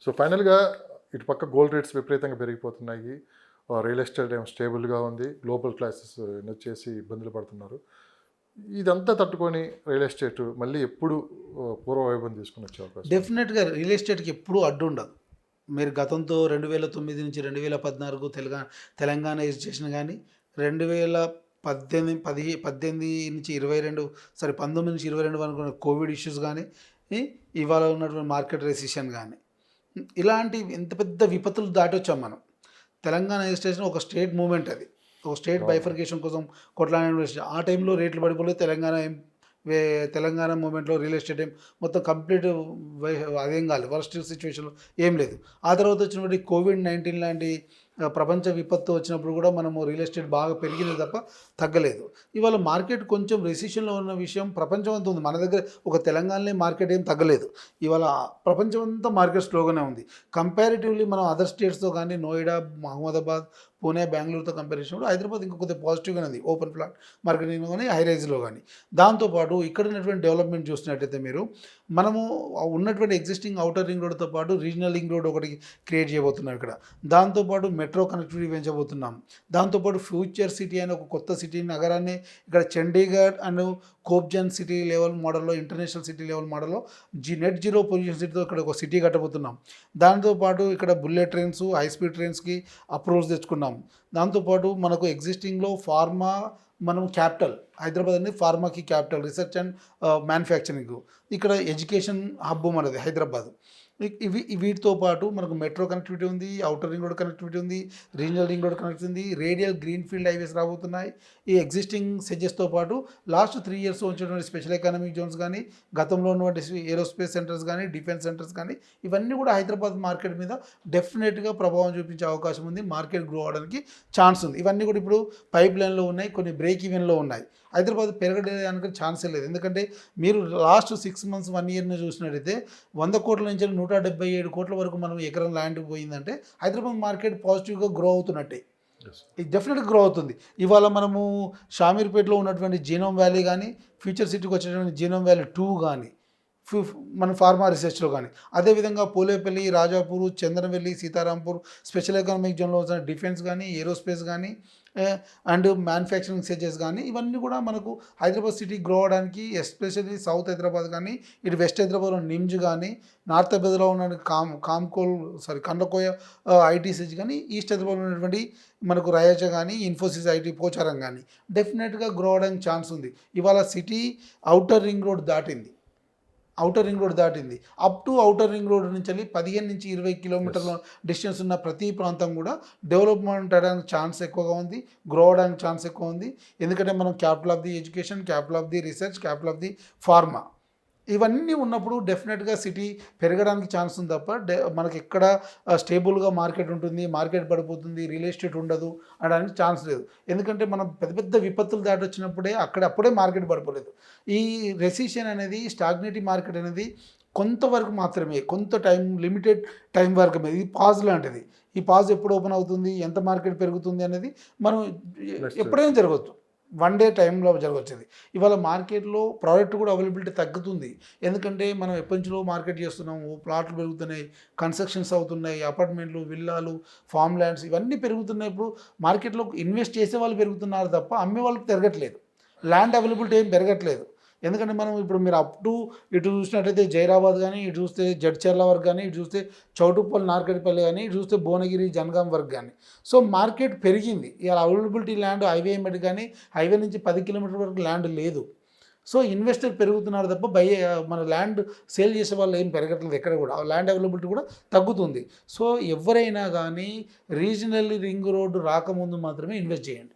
So ఫైనల్గా ఇటు పక్క గోల్డ్ రేట్స్ విపరీతంగా పెరిగిపోతున్నాయి, రియల్ ఎస్టేట్ ఏమో స్టేబుల్గా ఉంది, గ్లోబల్ క్లాసెస్ వచ్చేసి ఇబ్బందులు పడుతున్నారు. ఇదంతా తట్టుకొని రియల్ ఎస్టేట్ మళ్ళీ ఎప్పుడు పూర్వవైభవం తీసుకుని వచ్చే అవకాశం? డెఫినెట్‌గా రియల్ ఎస్టేట్‌కి ఎప్పుడూ అడ్డు ఉండదు. మీరు గతంతో 2009 నుంచి 2014 తెలంగాణ ఎడ్యుకేషన్ గానీ, 2018 నుంచి 22 సారీ 19 నుంచి 22 వరకు కోవిడ్ ఇష్యూస్ గానీ, ఇవాళ ఉన్నటువంటి మార్కెట్ రెసిషన్ గానీ, ఇలాంటి ఇంత పెద్ద విపత్తులు దాటొచ్చాం మనం. తెలంగాణ ఎడ్యుకేషన్ ఒక స్టేట్ మూవ్‌మెంట్ అది. ఒక స్టేట్ బైఫర్కేషన్ కోసం కొట్లాడిన ఆ టైంలో రేట్లు పడిపోలేదు. తెలంగాణ మూమెంట్‌లో రియల్ ఎస్టేట్ మొత్తం కంప్లీట్ అదేం కాలేదు. వరస్ట్ సిచ్యువేషన్‌లో ఏం లేదు. ఆ తర్వాత వచ్చినటువంటి కోవిడ్-19 లాంటి ప్రపంచ విపత్తు వచ్చినప్పుడు కూడా మనము రియల్ ఎస్టేట్ బాగా పెరిగింది తప్ప తగ్గలేదు. ఇవాళ మార్కెట్ కొంచెం రెసిషన్‌లో ఉన్న విషయం ప్రపంచం అంతా ఉంది. మన దగ్గర ఒక తెలంగాణలో మార్కెట్ ఏం తగ్గలేదు. ఇవాళ ప్రపంచం అంతా మార్కెట్ స్లోగానే ఉంది. కంపారిటివ్‌లీ మనం అదర్ స్టేట్స్‌తో కానీ నోయిడా, మహమ్మదాబాద్, పూణే, బెంగళూరుతో కంపేర్ చేసినప్పుడు హైదరాబాద్ ఇంకా కొద్దిగా పాజిటివ్‌గానే ఉంది. ఓపెన్ ప్లాట్ మార్కెటింగ్‌లో కానీ, హై రైజ్‌లో కానీ. దాంతోపాటు ఇక్కడ ఉన్నటువంటి డెవలప్మెంట్ చూసినట్టయితే మీరు, మనము ఉన్నటువంటి ఎగ్జిస్టింగ్ ఔటర్ రింగ్ రోడ్‌తో పాటు రీజనల్ రింగ్ రోడ్ ఒకటి క్రియేట్ చేయబోతున్నాం ఇక్కడ. దాంతోపాటు మెట్రో కనెక్టివిటీ పెంచబోతున్నాం. దాంతోపాటు ఫ్యూచర్ సిటీ అనే ఒక కొత్త సిటీ నగరాన్ని ఇక్కడ చండీగఢ్ అండ్ కోబ్జన్ సిటీ లెవెల్ మోడల్లో, ఇంటర్నేషనల్ సిటీ లెవెల్ మోడల్లో నెట్ జీరో పొల్యూషన్ సిటీతో ఇక్కడ ఒక సిటీ కట్టబోతున్నాం. దాంతోపాటు ఇక్కడ బుల్లెట్ ట్రైన్స్, హై స్పీడ్ ట్రైన్స్కి అప్రూవల్స్ తెచ్చుకున్నాం. దాంతోపాటు మనకు ఎగ్జిస్టింగ్లో ఫార్మా మనం క్యాపిటల్ హైదరాబాద్ అనేది ఫార్మాకి క్యాపిటల్, రీసెర్చ్ అండ్ మ్యానుఫ్యాక్చరింగ్, ఇక్కడ ఎడ్యుకేషన్ హబ్ మనది హైదరాబాద్. వీటితో పాటు మనకు మెట్రో కనెక్టివిటీ ఉంది, ఔటర్ రింగ్ రోడ్ కనెక్టివిటీ ఉంది, రీజనల్ రింగ్ రోడ్ కనెక్టివిటీ ఉంది, రేడియల్ గ్రీన్ ఫీల్డ్ హైవేస్ రాబోతున్నాయి. ఈ ఎగ్జిస్టింగ్ సెజెస్తో పాటు లాస్ట్ 3 years వచ్చినటువంటి స్పెషల్ ఎకనామిక్ జోన్స్ కానీ, గతంలో ఉన్నటువంటి ఏరోస్పేస్ సెంటర్స్ కానీ, డిఫెన్స్ సెంటర్స్ కానీ, ఇవన్నీ కూడా హైదరాబాద్ మార్కెట్ మీద డెఫినెట్గా ప్రభావం చూపించే అవకాశం ఉంది. మార్కెట్ గ్రో అవడానికి ఛాన్స్ ఉంది. ఇవన్నీ కూడా ఇప్పుడు పైప్ లైన్లో ఉన్నాయి, కొన్ని బ్రేక్ ఈవెన్లో ఉన్నాయి. హైదరాబాద్ పెరగడానికి ఛాన్సే లేదు. ఎందుకంటే మీరు లాస్ట్ 6 months 1 year చూసినట్టయితే 100 కోట్ల నుంచి 177 కోట్ల వరకు మనం ఎకరం ల్యాండ్ పోయిందంటే హైదరాబాద్ మార్కెట్ పాజిటివ్గా గ్రో అవుతున్నట్టే. ఇది డెఫినెట్గా గ్రో అవుతుంది. ఇవాళ మనము షామీర్పేటలో ఉన్నటువంటి జీనోమ్ వ్యాలీ కానీ, ఫ్యూచర్ సిటీకి వచ్చేటువంటి జీనోమ్ వ్యాలీ 2 కానీ, మన ఫార్మా రీసెర్చ్లో కానీ, అదేవిధంగా పోలేపల్లి, రాజాపూర్, చంద్రవెల్లి, సీతారాంపూర్ స్పెషల్ ఎకనామిక్ జోన్లో వచ్చిన డిఫెన్స్ కానీ, ఏరోస్పేస్ కానీ అండ్ మ్యానుఫ్యాక్చరింగ్ సెజెస్ కానీ, ఇవన్నీ కూడా మనకు హైదరాబాద్ సిటీ గ్రో అవడానికి, ఎస్పెషల్లీ సౌత్ హైదరాబాద్ కానీ, ఇటు వెస్ట్ హైదరాబాద్లో నిమ్జ్ కానీ, నార్త్ హైదరాబాద్లో ఉన్న కండ్లకోయ ఐటీసీజ్ కానీ, ఈస్ట్ హైదరాబాద్లో ఉన్నటువంటి మనకు రయాచ కానీ, ఇన్ఫోసిస్ ఐటీ పోచారం కానీ డెఫినెట్గా గ్రో అవడానికి ఛాన్స్ ఉంది. ఇవాళ సిటీ ఔటర్ రింగ్ రోడ్ దాటింది. Up to outer ring road నుంచి వెళ్ళి 15 నుంచి 20 కిలోమీటర్ల డిస్టెన్స్ ఉన్న ప్రతి ప్రాంతం కూడా డెవలప్మెంట్ అవడానికి ఛాన్స్ ఎక్కువగా ఉంది, గ్రో అవడానికి ఛాన్స్ ఎక్కువ ఉంది. ఎందుకంటే మనం capital of the education, capital of the research, capital of the pharma, ఇవన్నీ ఉన్నప్పుడు డెఫినెట్గా సిటీ పెరగడానికి ఛాన్స్ ఉంది తప్ప మనకి ఎక్కడ స్టేబుల్గా మార్కెట్ ఉంటుంది, మార్కెట్ పడిపోతుంది, రియల్ ఎస్టేట్ ఉండదు అనడానికి ఛాన్స్ లేదు. ఎందుకంటే మనం పెద్ద పెద్ద విపత్తులు దాటొచ్చినప్పుడే అప్పుడే మార్కెట్ పడిపోలేదు. ఈ రెసిషన్ అనేది, స్టాగ్నేటివ్ మార్కెట్ అనేది కొంతవరకు మాత్రమే, కొంత లిమిటెడ్ టైం వరకు. ఇది పాజ్ లాంటిది. ఈ పాజ్ ఎప్పుడు ఓపెన్ అవుతుంది, ఎంత మార్కెట్ పెరుగుతుంది అనేది మనం ఎప్పుడైనా జరగవచ్చు. 1 day టైంలో జరగవచ్చేది. ఇవాళ మార్కెట్లో ప్రోడక్ట్ కూడా అవైలబిలిటీ తగ్గుతుంది. ఎందుకంటే మనం ఎప్పటి నుంచో మార్కెట్ చేస్తున్నాము, ప్లాట్లు పెరుగుతున్నాయి, కన్స్ట్రక్షన్స్ అవుతున్నాయి, అపార్ట్మెంట్లు, విల్లాలు, ఫామ్ ల్యాండ్స్ ఇవన్నీ పెరుగుతున్నాయి. ఇప్పుడు మార్కెట్లో ఇన్వెస్ట్ చేసే వాళ్ళు పెరుగుతున్నారు తప్ప అమ్మే వాళ్ళకి పెరగట్లేదు. ల్యాండ్ అవైలబిలిటీ ఏం పెరగట్లేదు. ఎందుకంటే మనం ఇప్పుడు మీరు ఇటు చూసినట్టయితే జైరాబాద్ కానీ, ఇటు చూస్తే జడ్చర్ల వరకు కానీ, ఇటు చూస్తే చౌటుప్పల్, నార్కట్పల్లి కానీ, ఇటు చూస్తే భువనగిరి, జనగాం వరకు కానీ. సో మార్కెట్ పెరిగింది. ఇలా అవైలబిలిటీ ల్యాండ్ హైవే ఎమ్మటి కానీ, హైవే నుంచి 10 కిలోమీటర్ల వరకు ల్యాండ్ లేదు. సో ఇన్వెస్టర్ పెరుగుతున్నారు తప్ప మన ల్యాండ్ సేల్ చేసే వాళ్ళు ఏం పెరగట్లేదు. ఎక్కడ కూడా ల్యాండ్ అవైలబిలిటీ కూడా తగ్గుతుంది. సో ఎవరైనా కానీ రీజనల్ రింగ్ రోడ్డు రాకముందు మాత్రమే ఇన్వెస్ట్ చేయండి.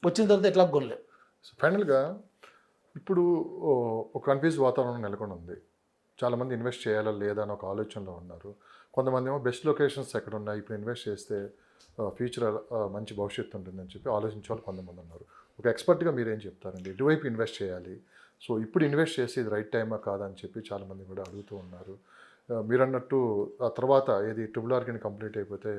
వచ్చిన తర్వాత ఎట్లా కొనలేం. సో ఫైనల్గా ఇప్పుడు ఒక కన్ఫ్యూజ్ వాతావరణం నెలకొని ఉంది. చాలామంది ఇన్వెస్ట్ చేయాలా లేదా అని ఒక ఆలోచనలో ఉన్నారు. కొంతమంది ఏమో బెస్ట్ లొకేషన్స్ ఎక్కడ ఉన్నాయి, ఇప్పుడు ఇన్వెస్ట్ చేస్తే ఫ్యూచర్ మంచి భవిష్యత్తు ఉంటుందని చెప్పి ఆలోచించే వాళ్ళు కొంతమంది ఉన్నారు. ఒక ఎక్స్పర్ట్గా మీరేం చెప్తారండి, ఎటువైపు ఇన్వెస్ట్ చేయాలి, సో ఇప్పుడు ఇన్వెస్ట్ చేసి ఇది రైట్ టైమా కాదని చెప్పి చాలామంది కూడా అడుగుతూ ఉన్నారు. మీరు అన్నట్టు ఆ తర్వాత ఏది ట్రిపుల్ ఆర్కిని కంప్లీట్ అయిపోతే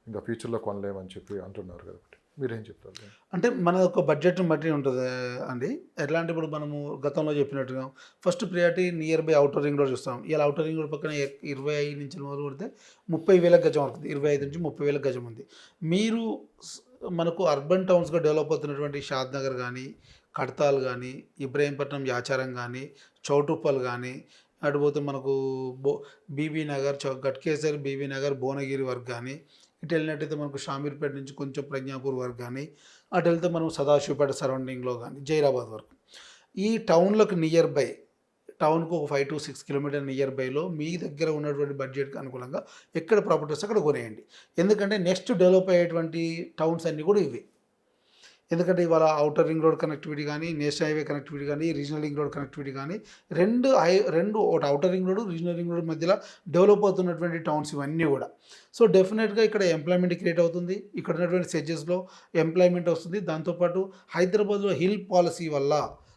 ఇంకా ఫ్యూచర్లో కొనలేమని చెప్పి అంటున్నారు కాబట్టి మీరేం చెప్తారు? అంటే మన ఒక బడ్జెట్ని బట్టి ఉంటుంది అండి. ఎట్లా అంటే ఇప్పుడు మనము గతంలో చెప్పినట్టుగా first priority near by outer ring road చూస్తాం. ఇలా ఔటర్ రింగ్ రోడ్ పక్కన 25 నుంచి మొదలు పెడితే 30,000 గజం వరకు 25 నుంచి 30,000 గజం ఉంది. మీరు మనకు అర్బన్ టౌన్స్గా డెవలప్ అవుతున్నటువంటి షాద్ నగర్ కానీ, కడతాల్ కానీ, ఇబ్రహీంపట్నం యాచారం కానీ, చౌటుప్పల్ కానీ, అటు పోతే మనకు బీబీ నగర్, గట్కేసర్, బీబీ నగర్, భువనగిరి వరకు కానీ, ఇటు వెళ్ళినట్టయితే మనకు షామీర్పేట నుంచి కొంచెం ప్రజ్ఞాపూర్ వరకు కానీ, అటు వెళ్తే మనం సదాశివపేట సరౌండింగ్లో కానీ, జైరాబాద్ వరకు ఈ టౌన్లకు నియర్ బై టౌన్కు ఒక 5 to 6 కిలోమీటర్ నియర్ బైలో మీ దగ్గర ఉన్నటువంటి బడ్జెట్కి అనుకూలంగా ఎక్కడ ప్రాపర్టీస్ అక్కడ కొనేయండి. ఎందుకంటే నెక్స్ట్ డెవలప్ అయ్యేటువంటి టౌన్స్ అన్నీ కూడా ఇవి. ఎందుకంటే ఇవాళ ఔటర్ రింగ్ రోడ్ కనెక్టివిటీ కానీ, నేషనల్ హైవే కనెక్టివిటీ కానీ, రీజనల్ రింగ్ రోడ్ కనెక్టివిటీ కానీ, రెండు ఒకటి outer ring road, regional ring road మధ్యలో డెవలప్ అవుతున్నటువంటి టౌన్స్ ఇవన్నీ కూడా. సో డెఫినెట్గా ఇక్కడ ఎంప్లాయ్మెంట్ క్రియేట్ అవుతుంది. ఇక్కడ ఉన్నటువంటి సెడ్జెస్లో ఎంప్లాయ్మెంట్ వస్తుంది. దాంతోపాటు హైదరాబాద్లో హిల్ పాలసీ వల్ల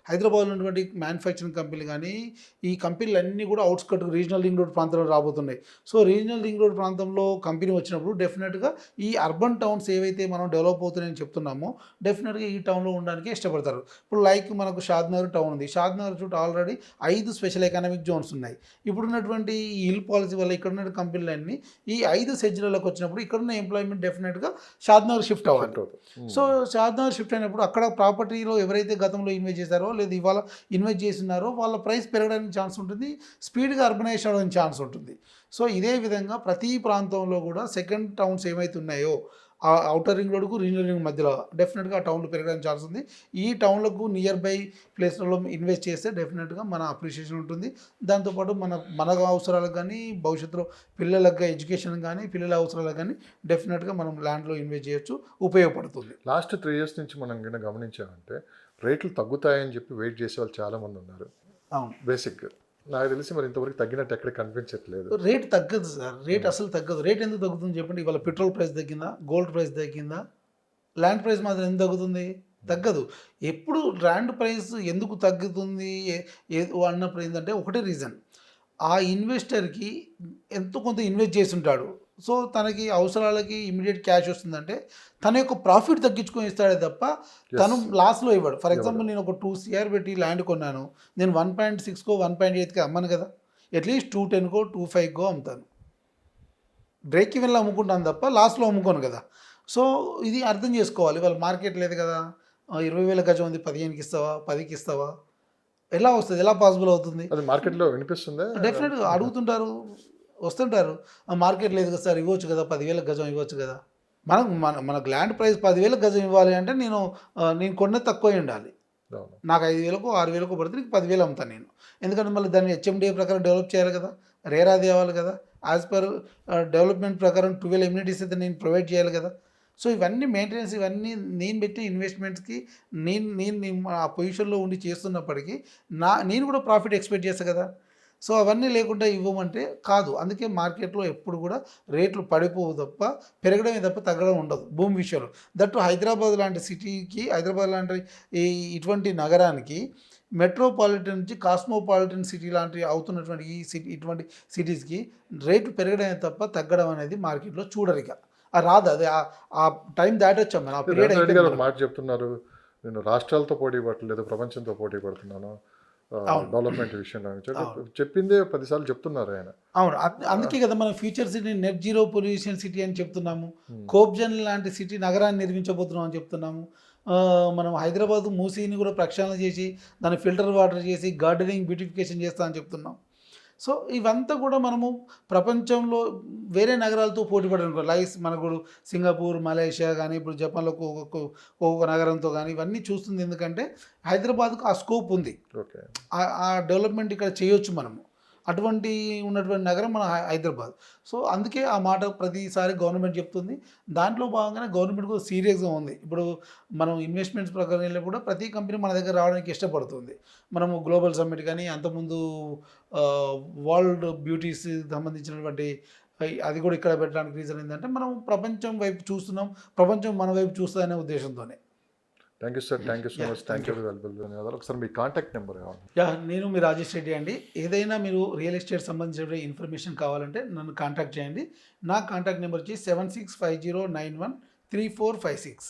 హైదరాబాద్లో ఉన్నటువంటి మ్యానుఫ్యాక్చరింగ్ కంపెనీలు కానీ, ఈ కంపెనీలు అన్నీ కూడా అవుట్స్కట్ రీజనల్ రింగ్ రోడ్ ప్రాంతంలో రాబోతున్నాయి. సో రీజనల్ రింగ్ రోడ్ ప్రాంతంలో కంపెనీ వచ్చినప్పుడు డెఫినెట్గా ఈ అర్బన్ టౌన్స్ ఏవైతే మనం డెవలప్ అవుతున్నాయని చెప్తున్నామో డెఫినెట్గా ఈ టౌన్లో ఉండడానికి ఇష్టపడతారు. ఇప్పుడు లైక్ మనకు షాద్నగర్ టౌన్ ఉంది. షాద్నగర్ చుట్టూ ఆల్రెడీ 5 స్పెషల్ ఎకనామిక్ జోన్స్ ఉన్నాయి. ఇప్పుడున్నటువంటి ఈ హిల్ పాలసీ వల్ల ఇక్కడ ఉన్న కంపెనీలన్నీ ఈ 5 సెజ్లలోకి వచ్చినప్పుడు ఇక్కడున్న ఎంప్లాయ్మెంట్ డెఫినెట్గా షాద్నగర్ షిఫ్ట్ అవ్వాలి. సో షాద్నగర్ షిఫ్ట్ అయినప్పుడు అక్కడ ప్రాపర్టీలో ఎవరైతే గతంలో ఇన్వెస్ట్ చేశారో లేదా ఇవాళ ఇన్వెస్ట్ చేస్తున్నారో వాళ్ళ ప్రైస్ పెరగడానికి ఛాన్స్ ఉంటుంది, స్పీడ్గా అర్బనైజేషన్ అవ్వడానికి ఛాన్స్ ఉంటుంది. సో ఇదే విధంగా ప్రతి ప్రాంతంలో కూడా సెకండ్ టౌన్స్ ఏమైతే ఉన్నాయో ఆ ఔటర్ రింగ్ రోడ్కు రీజనల్ రింగ్ మధ్యలో డెఫినెట్గా ఆ టౌన్లు పెరగడానికి ఛాన్స్ ఉంది. ఈ టౌన్లకు నియర్ బై ప్లేస్లలో ఇన్వెస్ట్ చేస్తే డెఫినెట్గా మన అప్రిషియేషన్ ఉంటుంది. దాంతోపాటు మన అవసరాలకు కానీ, భవిష్యత్తులో పిల్లలకు ఎడ్యుకేషన్ కానీ, పిల్లల అవసరాలకు కానీ డెఫినెట్గా మనం ల్యాండ్లో ఇన్వెస్ట్ చేయొచ్చు, ఉపయోగపడుతుంది. లాస్ట్ 3 years నుంచి మనం కనుక గమనించామంటే రేట్లు తగ్గుతాయని చెప్పి వెయిట్ చేసే వాళ్ళు చాలామంది ఉన్నారు. అవును, బేసిక్ నాకు తెలిసి మరి ఇంతవరకు తగ్గినట్టు ఎక్కడ కనిపించట్లేదు. రేట్ తగ్గదు సార్. రేట్ అసలు తగ్గదు. రేట్ ఎందుకు తగ్గుతుంది చెప్పండి? ఇవాళ పెట్రోల్ ప్రైస్ తగ్గిందా? గోల్డ్ ప్రైస్ తగ్గిందా? ల్యాండ్ ప్రైస్ మాత్రం ఎందుకు తగ్గుతుంది? తగ్గదు. ఎప్పుడు ల్యాండ్ ప్రైస్ ఎందుకు తగ్గుతుంది అన్నప్పుడు ఏంటంటే ఒకటే రీజన్, ఆ ఇన్వెస్టర్కి ఎంతో కొంత ఇన్వెస్ట్ చేసి ఉంటాడు. సో తనకి అవసరాలకి ఇమీడియట్ క్యాష్ వస్తుందంటే తన యొక్క ప్రాఫిట్ తగ్గించుకొని ఇస్తాడే తప్ప తను లాస్లో ఇవ్వడు. ఫర్ ఎగ్జాంపుల్ నేను ఒక 2 CR పెట్టి ల్యాండ్ కొన్నాను, నేను 1.6కో 1.8కి అమ్మను కదా, అట్లీస్ట్ 210కో 2.5కో అమ్ముతాను. బ్రేక్ ఈవెన్లో అమ్ముకుంటాను తప్ప లాస్ట్లో అమ్ముకోను కదా. సో ఇది అర్థం చేసుకోవాలి. వాళ్ళ మార్కెట్ లేదు కదా, 20,000 గజం ఉంది, 15కి ఇస్తావా, 10కి ఇస్తావా, ఎలా వస్తుంది, ఎలా పాసిబుల్ అవుతుంది? అది మార్కెట్లో వినిపిస్తుందా? డెఫినెట్గా అడుగుతుంటారు, వస్తుంటారు. ఆ మార్కెట్ లేదు కదా సార్, ఇవ్వచ్చు కదా, 10,000 గజం ఇవ్వచ్చు కదా. మనకు ల్యాండ్ ప్రైస్ 10,000 గజం ఇవ్వాలి అంటే నేను కొన్నది తక్కువ ఉండాలి. నాకు 5,000కో 6,000కో పడితే నీకు 10,000 అమ్ముతాను నేను. ఎందుకంటే మళ్ళీ దాన్ని HMDA ప్రకారం డెవలప్ చేయాలి కదా, రేరా తేవాలి కదా, యాజ్ పర్ డెవలప్మెంట్ ప్రకారం 12 ఎమ్యూనిటీస్ అయితే నేను ప్రొవైడ్ చేయాలి కదా. సో ఇవన్నీ మెయింటెనెన్స్, ఇవన్నీ నేను పెట్టిన ఇన్వెస్ట్మెంట్స్కి నేను ఆ పొజిషన్లో ఉండి చేస్తున్నప్పటికీ నేను కూడా ప్రాఫిట్ ఎక్స్పెక్ట్ చేస్తాను కదా. సో అవన్నీ లేకుండా ఇవ్వమంటే కాదు. అందుకే మార్కెట్లో ఎప్పుడు కూడా రేట్లు పడిపోవు తప్ప పెరగడమే తప్ప తగ్గడం ఉండదు భూమి విషయంలో. దట్టు హైదరాబాద్ లాంటి సిటీకి, హైదరాబాద్ లాంటి ఇటువంటి నగరానికి మెట్రోపాలిటన్ నుంచి కాస్మోపాలిటన్ సిటీ లాంటి అవుతున్నటువంటి ఈ సిటీ, ఇటువంటి సిటీస్కి రేట్లు పెరగడమే తప్ప తగ్గడం అనేది మార్కెట్లో చూడరిక రాదు. అదే ఆ టైం దాటొచ్చాం మనం. ఆ పీరియడ్ మాట చెప్తున్నారు, నేను రాష్ట్రాలతో పోటీ పడలేదు, ప్రపంచంతో పోటీ పడుతున్నాను డెవలప్మెంట్ విషయంలో చెప్పిందే 10 సార్లు చెప్తున్నారు ఆయన. అవును, అందుకే కదా మనం future city net zero pollution city అని చెప్తున్నాము. కోబ్జన్ లాంటి సిటీ నగరాన్ని నిర్మించబోతున్నాం అని చెప్తున్నాము. మనం హైదరాబాద్ మూసీని కూడా ప్రక్షాళన చేసి దాన్ని ఫిల్టర్ వాటర్ చేసి గార్డెనింగ్ బ్యూటిఫికేషన్ చేస్తామని చెప్తున్నాం. సో ఇవంతా కూడా మనము ప్రపంచంలో వేరే నగరాలతో పోటీ పడడం, లైక్ మనకు సింగపూర్, మలేషియా కానీ, ఇప్పుడు జపాన్లో ఒక్కొక్క నగరంతో కానీ ఇవన్నీ చూస్తుంది. ఎందుకంటే హైదరాబాద్కు ఆ స్కోప్ ఉంది, ఆ డెవలప్మెంట్ ఇక్కడ చేయొచ్చు మనము. అటువంటి ఉన్నటువంటి నగరం మన హైదరాబాద్. సో అందుకే ఆ మాట ప్రతిసారి గవర్నమెంట్ చెప్తుంది. దాంట్లో భాగంగానే గవర్నమెంట్ కూడా సీరియస్గా ఉంది. ఇప్పుడు మనం ఇన్వెస్ట్మెంట్స్ ప్రకారం వెళ్ళి కూడా ప్రతి కంపెనీ మన దగ్గర రావడానికి ఇష్టపడుతుంది. మనము గ్లోబల్ సమ్మిట్ కానీ, అంతకుముందు వరల్డ్ బ్యూటీస్ సంబంధించినటువంటి అది కూడా ఇక్కడ పెట్టడానికి రీజన్ ఏంటంటే మనం ప్రపంచం వైపు చూస్తున్నాం, ప్రపంచం మన వైపు చూస్తుందనే ఉద్దేశంతోనే. Thank you sir, thank you so much, thank you ధన్యవాదాలు. ఒకసారి మీ కాంటాక్ట్ నెంబర్ కావాలి. నేను మీ రాజేష్ రెడ్డి అండి. ఏదైనా మీరు రియల్ ఎస్టేట్ సంబంధించిన ఇన్ఫర్మేషన్ కావాలంటే నన్ను కాంటాక్ట్ చేయండి. నా కాంటాక్ట్ నెంబర్ వచ్చి 7650913456.